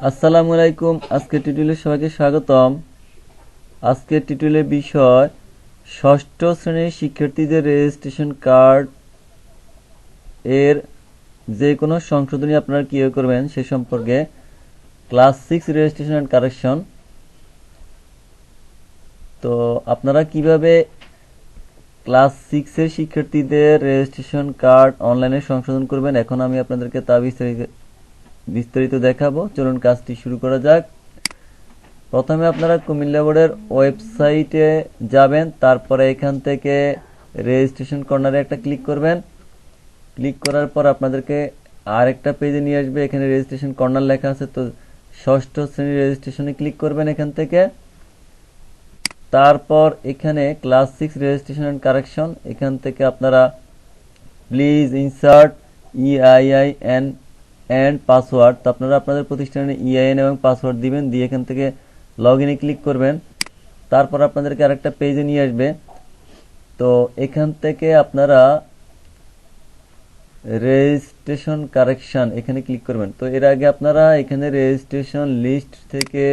আসসালামু আলাইকুম। আজকের টিউটোরিয়ালে সবাইকে স্বাগতম। আজকের টিউটোরিয়ালের বিষয় ষষ্ঠ শ্রেণীর শিক্ষার্থীদের রেজিস্ট্রেশন কার্ড এর যে কোনো সংশোধনী আপনারা কিভাবে করবেন সে সম্পর্কে। Class 6 registration and correction. তো আপনারা কিভাবে ক্লাস 6 এর শিক্ষার্থীদের রেজিস্ট্রেশন কার্ড অনলাইনে সংশোধন করবেন, এখন আমি আপনাদেরকে তা বিস্তারিত দেখাবো। চলুন কাজটি শুরু করা যাক। প্রথমে আপনারা কুমিল্লা বোর্ডের ওয়েবসাইটে যাবেন, তারপরে এখান থেকে রেজিস্ট্রেশন কর্নারে একটা ক্লিক করবেন। ক্লিক করার পর আপনাদেরকে আরেকটা পেজে নিয়ে আসবে, এখানে রেজিস্ট্রেশন কর্নার লেখা আছে। তো ষষ্ঠ শ্রেণীর রেজিস্ট্রেশনে ক্লিক করবেন এখান থেকে। তারপর এখানে ক্লাস 6 রেজিস্ট্রেশন অ্যান্ড কারেকশন, এখান থেকে আপনারা please insert EIN and password. তো আপনারা আপনাদের প্রতিষ্ঠানের EIN এবং পাসওয়ার্ড দিবেন, দিয়ে এখান থেকে লগ ইনে ক্লিক করবেন। তারপর আপনাদেরকে আরেকটা পেজে নিয়ে আসবে। তো এখান থেকে আপনারা রেজিস্ট্রেশন কারেকশন এখানে ক্লিক করবেন। তো এর আগে আপনারা এখানে রেজিস্ট্রেশন লিস্ট থেকে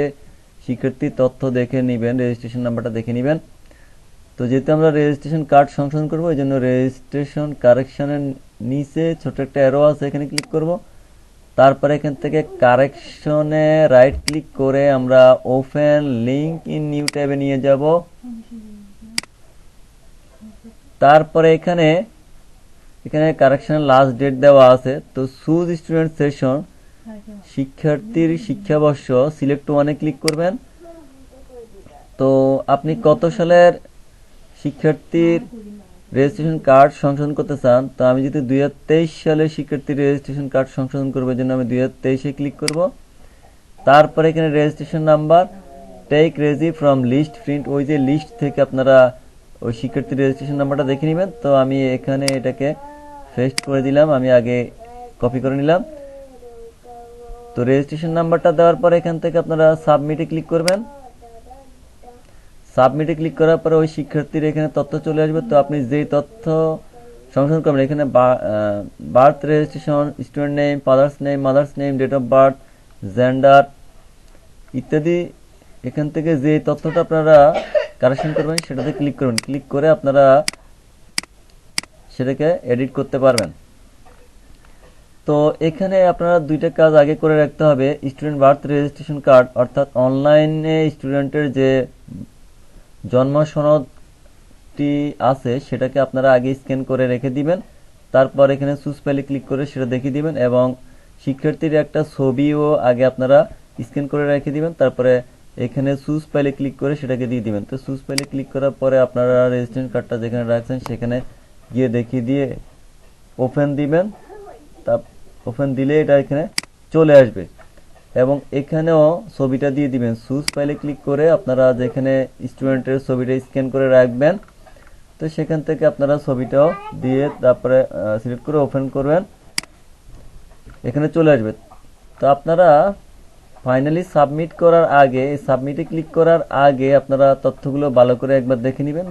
শিক্ষার্থী তথ্য দেখে নেবেন, রেজিস্ট্রেশন নাম্বারটা দেখে নেবেন। তো যেহেতু আমরা রেজিস্ট্রেশন কার্ড সংশোধন করবো, এই জন্য রেজিস্ট্রেশন কারেকশনের নিচে ছোট একটা অ্যারো আছে, এখানে ক্লিক করব। তারপরে এখান থেকে কারেকশনে রাইট ক্লিক করে আমরা ওপেন লিংক ইন নিউ ট্যাবে নিয়ে যাব। তারপরে এখানে কারেকশনের লাস্ট ডেট দেওয়া আছে। তো চুজ স্টুডেন্ট সেশন, শিক্ষার্থীর শিক্ষাবর্ষ সিলেক্ট ওয়ানে ক্লিক করবেন। তো আপনি কত সালের শিক্ষার্থীর রেজিস্ট্রেশন কার্ড সংশোধন করতে চান, তো আমি যদি 2023 সালের শিক্ষার্থীর রেজিস্ট্রেশন কার্ড সংশোধন করবো, জন্য আমি 2023-এ ক্লিক করব। তারপরে এখানে registration number take reg from list print, ওই যে লিস্ট থেকে আপনারা ওই শিক্ষার্থীর রেজিস্ট্রেশন নাম্বারটা দেখে নেবেন। তো আমি এখানে এটাকে পেস্ট করে দিলাম, আমি আগে কপি করে নিলাম। তো রেজিস্ট্রেশন নাম্বারটা দেওয়ার পরে এখান থেকে আপনারা সাবমিটে ক্লিক করবেন। সাবমিটে ক্লিক করার পরে ওই শিক্ষার্থীর এখানে তথ্য চলে আসবে। তো আপনি যেই তথ্য সংশোধন করবেন, এখানে birth registration, student name, father's name, mother's name, date of birth, gender ইত্যাদি, এখান থেকে যে তথ্যটা আপনারা কারেকশন করবেন সেটাতে ক্লিক করবেন। ক্লিক করে আপনারা সেটাকে এডিট করতে পারবেন। তো এখানে আপনারা দুইটা কাজ আগে করে রাখতে হবে। স্টুডেন্ট বার্থ রেজিস্ট্রেশন কার্ড, অর্থাৎ অনলাইনে স্টুডেন্টের যে জন্ম সনদটি আছে সেটাকে আপনারা আগে স্ক্যান করে রেখে দিবেন। তারপর এখানে চুজ ফাইলে ক্লিক করে সেটা দেখিয়ে দিবেন, এবং শিক্ষার্থীর একটা ছবিও আগে আপনারা স্ক্যান করে রেখে দিবেন। তারপরে এখানে চুজ ফাইলে ক্লিক করে সেটাকে দিয়ে দিবেন। তো চুজ ফাইলে ক্লিক করার পরে আপনারা রেজিস্ট্রেশন কার্ডটা যেখানে রাখছেন সেখানে গিয়ে দেখিয়ে দিয়ে ওপেন দিবেন। তা ওপেন দিলে এটা এখানে চলে আসবে, এবং এখানেও ছবিটা দিয়ে দিবেন। চুজ ফাইলে ক্লিক করে আপনারা যেখানে স্টুডেন্টের ছবিটা স্ক্যান করে রাখবেন, তো সেখান থেকে আপনারা ছবিটাও দিয়ে তারপরে সিলেক্ট করে ওপেন করবেন, এখানে চলে আসবে। তো আপনারা ফাইনালি সাবমিট করার আগে, সাবমিটে ক্লিক করার আগে আপনারা তথ্যগুলো ভালো করে একবার দেখে নেবেন।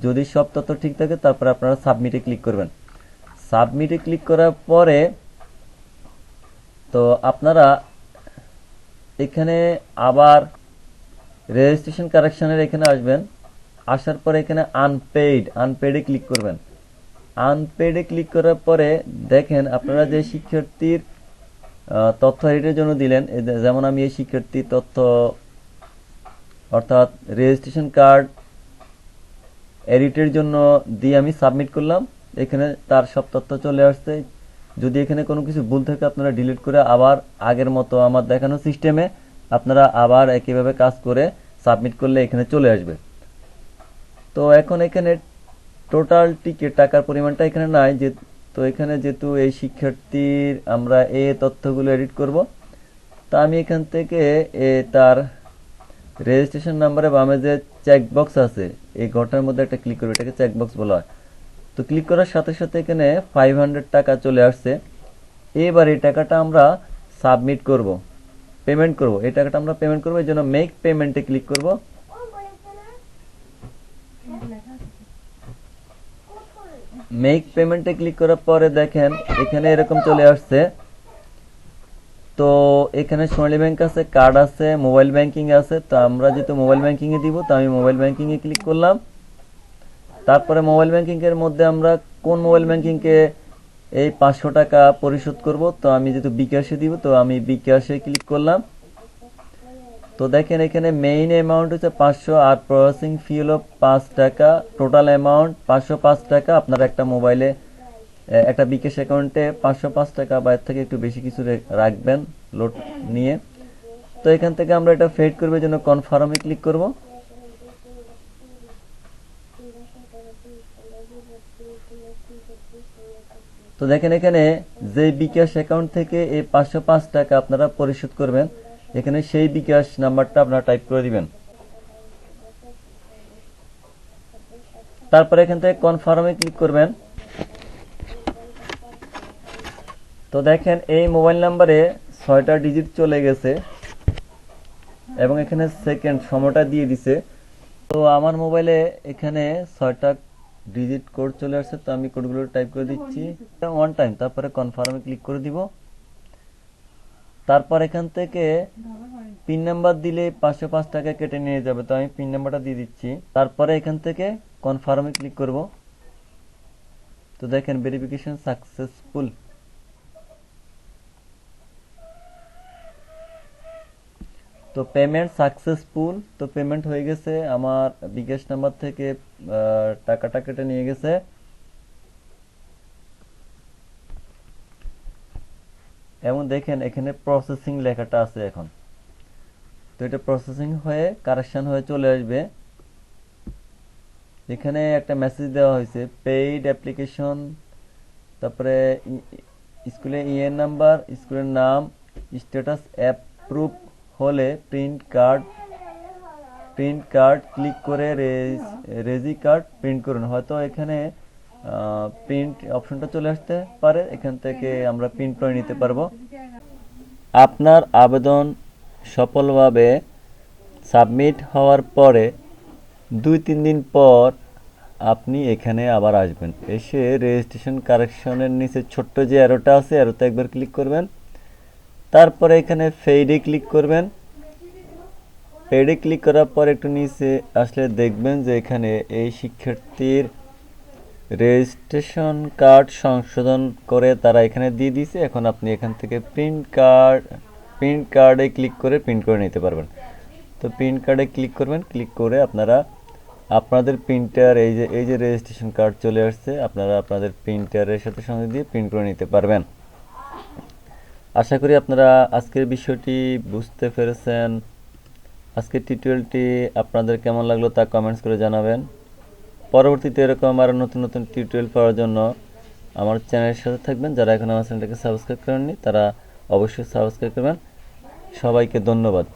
যদি সব তথ্য ঠিক থাকে তারপরে আপনারা সাবমিটে ক্লিক করবেন। সাবমিটে ক্লিক করার পরে তো আপনারা এখানে আবার রেজিস্ট্রেশন কারেকশনের এখানে আসবেন। আসার পরে এখানে আনপেইডে ক্লিক করবেন। আনপেইডে ক্লিক করার পরে দেখেন আপনারা যে শিক্ষার্থীর তথ্য এডিটের জন্য দিলেন, যেমন আমি এই শিক্ষার্থীর তথ্য অর্থাৎ রেজিস্ট্রেশন কার্ড এডিটের জন্য দিয়ে আমি সাবমিট করলাম, এখানে তার সব তথ্য চলে আসছে। যদি এখানে কোনো কিছু ভুল থাকে আপনারা ডিলিট করে আবার আগের মতো আমার দেখানো সিস্টেমে আপনারা আবার একইভাবে কাজ করে সাবমিট করলে এখানে চলে আসবে। তো এখন এখানে টোটাল টিকিট টাকার পরিমাণটা এখানে নাই, যে তো এখানে যেহেতু এই শিক্ষার্থীর আমরা এই তথ্যগুলো এডিট করব, তা আমি এখান থেকে তার রেজিস্ট্রেশন নাম্বারে বামে যে চেকবক্স আছে এই ঘরটার মধ্যে একটা ক্লিক করব, এটাকে চেকবক্স বলা হয়। তো ক্লিক করার সাথে সাথে এখানে 500 টাকা চলে আসছে। এবার এই টাকাটা আমরা সাবমিট করব, পেমেন্ট করব। এই টাকাটা আমরা পেমেন্ট করব, এই জন্য মেক পেমেন্টে ক্লিক করব। মেক পেমেন্টে ক্লিক করার পরে দেখেন এখানে এরকম চলে আসছে তো এখানে সোনালী ব্যাংক আছে, কার্ড আছে, মোবাইল ব্যাংকিং আছে। তো আমরা যেহেতু মোবাইল ব্যাংকিং এ দিব, তো আমি মোবাইল ব্যাংকিং এ ক্লিক করলাম। তারপরে মোবাইল ব্যাংকিং এর মধ্যে আমরা কোন মোবাইল ব্যাংকিং কে এই 500 টাকা পরিশোধ করব, তো আমি যেহেতু বিকাশে দিব, তো আমি বিকাশে ক্লিক করলাম। তো দেখেন এখানে মেইন অ্যামাউন্ট হচ্ছে 500 আর প্রসেসিং ফি হলো 5 টাকা। টোটাল অ্যামাউন্ট 505 টাকা। আপনারা একটা মোবাইলে একটা বিকাশ অ্যাকাউন্টে 505 টাকা বা এর থেকে একটু বেশি কিছু রাখবেন লোড নিয়ে। তো এখান থেকে আমরা এটা ফেড করবে জন্য কনফার্মে ক্লিক করব। তো দেখেন এখানে যে বিকাশ অ্যাকাউন্ট থেকে এই 505 টাকা আপনারা পরিশোধ করবেন, এখানে সেই বিকাশ নাম্বারটা আপনারা টাইপ করে দিবেন। তারপরে এখান থেকে কনফার্মে ক্লিক করবেন। তো দেখেন এই মোবাইল নাম্বারে 6টা ডিজিট চলে গেছে এবং এখানে সেকেন্ড সময়টা দিয়ে দিছে। তো আমার মোবাইলে এখানে 6টা ডিজিট কোড চলে আসছে। তো আমি কোডগুলো টাইপ করে দিচ্ছি ওয়ান টাইম, তারপরে কনফার্মে ক্লিক করে দিব। তারপর এখান থেকে পিন নাম্বার দিলে 505 টাকা কেটে নিয়ে যাবে। তো আমি পিন নাম্বারটা দিয়ে দিচ্ছি। তারপরে এখান থেকে কনফার্মে ক্লিক করব। তো দেখেন ভেরিফিকেশন সাকসেসফুল। তো পেমেন্ট সাকসেসফুল। তো পেমেন্ট হয়ে গেছে, আমার বিকাশ নাম্বার থেকে টাকাটা কেটে নিয়ে গেছে। এবং দেখেন এখানে প্রসেসিং লেখাটা আছে এখন। তো এটা প্রসেসিং হয়ে কারেকশন হয়ে চলে আসবে। এখানে একটা মেসেজ দেওয়া হয়েছে পেইড অ্যাপ্লিকেশন, তারপরে স্কুলের ইএন নাম্বার, স্কুলের নাম, স্ট্যাটাস অ্যাপ্রুভ হলে প্রিন্ট কার্ড ক্লিক করে রেজি কার্ড প্রিন্ট করুন। হয়তো এখানে প্রিন্ট অপশনটা চলে আসতে পারে, এখান থেকে আমরা প্রিন্ট করে নিতে পারবো। আপনার আবেদন সফলভাবে সাবমিট হওয়ার পরে 2-3 দিন পর আপনি এখানে আবার আসবেন। এসে রেজিস্ট্রেশন কারেকশনের নিচে ছোট্ট যে অ্যারোটা আছে, অ্যারোতে একবার ক্লিক করবেন। তারপরে এখানে ফেইডে ক্লিক করবেন। ফেইডে ক্লিক করার পর একটু নিচে আসলে দেখবেন যে এখানে এই শিক্ষার্থীর রেজিস্ট্রেশন কার্ড সংশোধন করে তারা এখানে দিয়ে দিয়েছে। এখন আপনি এখান থেকে প্রিন্ট কার্ডে ক্লিক করে প্রিন্ট করে নিতে পারবেন। তো প্রিন্ট কার্ডে ক্লিক করবেন। ক্লিক করে আপনারা আপনাদের প্রিন্টার এই যে রেজিস্ট্রেশন কার্ড চলে আসছে, আপনারা আপনাদের প্রিন্টারের সাথে সঙ্গে দিয়ে প্রিন্ট করে নিতে পারবেন। আশা করি আপনারা আজকের বিষয়টি বুঝতে পেরেছেন। আজকের টিউটোরিয়ালটি আপনাদের কেমন লাগলো তা কমেন্টস করে জানাবেন। পরবর্তীতে এরকম আরও নতুন নতুন টিউটোরিয়াল পাওয়ার জন্য আমার চ্যানেলের সাথে থাকবেন। যারা এখন আমার চ্যানেলটাকে সাবস্ক্রাইব করেননি তারা অবশ্যই সাবস্ক্রাইব করবেন। সবাইকে ধন্যবাদ।